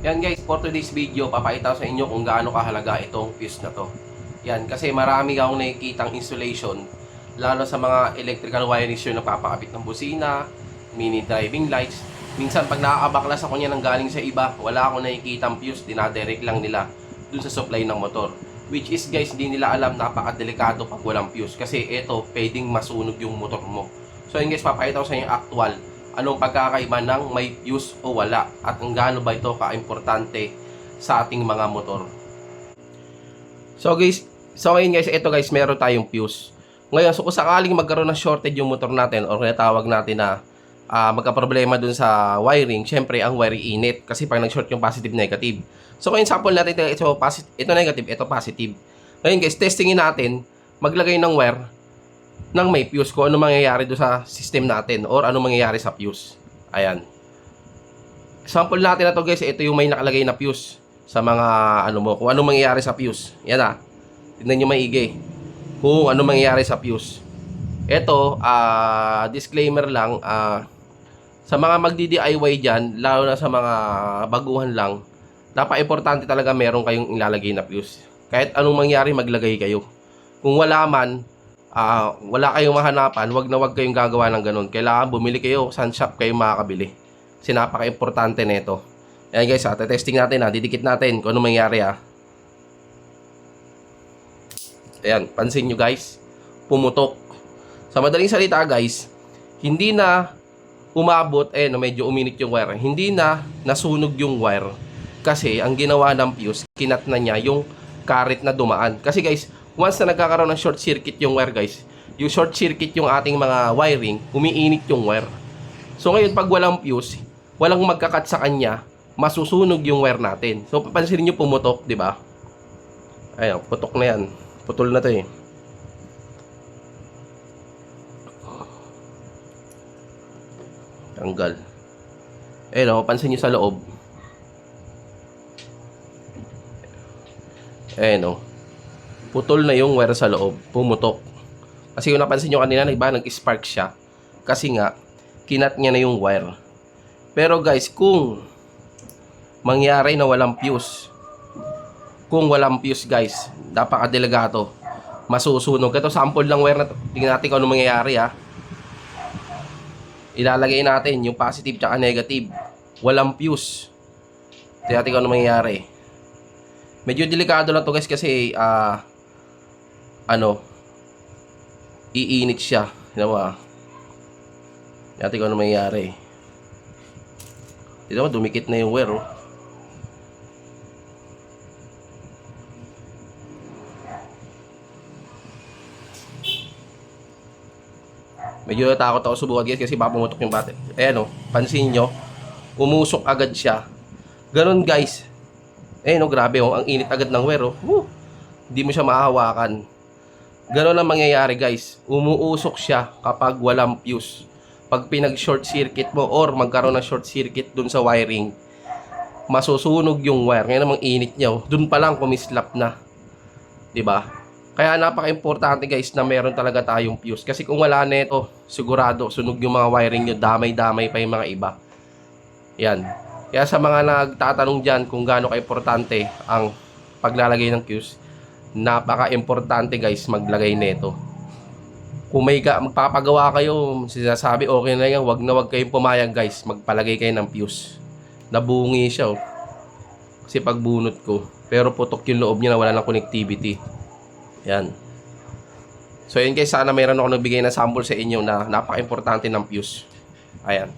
Yan guys, for today's video, papakita ko sa inyo kung gaano kahalaga itong fuse na to. Yan, kasi marami akong nakikitang installation, lalo sa mga electrical wiring na napapakabit ng busina, mini driving lights. Minsan pag nakakabaklas ako niya ng galing sa iba, wala akong nakikitang fuse, dinadirect lang nila dun sa supply ng motor. Which is guys, di nila alam, napakadelikado pag walang fuse. Kasi ito, pwedeng masunog yung motor mo. So yun guys, papakita ko sa inyo actual anong pagkakaiba ng may fuse o wala at kung gaano ba ito ka-importante sa ating mga motor. So ngayon guys, ito guys, meron tayong fuse. Ngayon, so kung sakaling magkaroon ng shortage yung motor natin or tawag natin na magka-problema dun sa wiring, syempre ang wire init kasi pag nag-short yung positive negative. So ngayon sample natin ito negative, ito positive. Ngayon guys, testingin natin maglagay ng wire nang may fuse, kung ano mangyayari do sa system natin or ano mangyayari sa fuse. Ayan. Sample natin na to guys, ito yung may nakalagay na fuse sa mga kung ano mangyayari sa fuse. Yan tignan nyo maigi kung ano mangyayari sa fuse. Ito, disclaimer lang, sa mga magdi-DIY dyan, lalo na sa mga baguhan lang, napaka-importante talaga meron kayong ilalagay na fuse. Kahit anong mangyari, maglagay kayo. Kung wala man, wala kayong mahanapan, wag kayong gagawa ng ganun. Kailangan bumili kayo, sa shop kayo makakabili. Kasi napaka-importante nito. Ayan guys, testing natin didikit natin kung ano mangyari Ayan, pansin nyo guys, pumutok. Sa madaling salita guys, hindi na umabot, medyo uminit yung wire. Hindi na nasunog yung wire. Kasi ang ginawa ng fuse, kinat na niya yung current na dumaan. Kasi guys, once na nagkakaroon ng short circuit yung wire guys, yung short circuit yung ating mga wiring, umiinit yung wire. So ngayon pag walang fuse, walang magkakat sa kanya, masusunog yung wire natin. So papansinin niyo pumutok, di ba? Ayun, putok na yan. Putol na to Tanggal. Ayun, pansin niyo sa loob. Ayun, putol na yung wire sa loob, pumutok. Kasi kung napansin nyo kanina, nag-spark siya. Kasi nga, kinat niya na yung wire. Pero guys, kung mangyari na walang fuse, guys, napakadelikado, masusunog. Ito, sample lang wire na to. Tingnan natin kung ano mangyayari Ilalagay natin yung positive tsaka negative. Walang fuse. Tingnan natin kung ano mangyayari. Medyo delikado lang to guys kasi iinit siya. Tignan mo Natin kung ano mangyayari. Tignan mo, dumikit na yung wire Medyo natakot ako subukan guys kasi baka pumutok yung battery. Pansin nyo, umusok agad siya. Ganon guys. Grabe ang init agad ng wire Hindi mo siya mahahawakan. Ganon ang mangyayari guys. Umuusok siya kapag walang fuse. Pag pinag-short circuit mo or magkaroon ng short circuit dun sa wiring, masusunog yung wire. Ngayon namang init niya dun pa lang kumislap na. 'Di ba? Kaya napaka-importante guys na meron talaga tayong fuse. Kasi kung wala nito, sigurado sunog yung mga wiring nyo, damay-damay pa yung mga iba. Yan. Kaya sa mga nagtatanong dyan kung gaano ka-importante ang paglalagay ng fuse, napaka-importante guys maglagay nito. Kung may magpapagawa kayo, sinasabi okay na yan, wag kayong pumayag guys, magpalagay kayo ng fuse. Nabungi siya kasi pagbunot ko, pero putok yung loob niya na wala ng connectivity. Yan. So yun guys, sana mayroon ako nagbigay ng sample sa inyo na napaka-importante ng fuse. Ayan.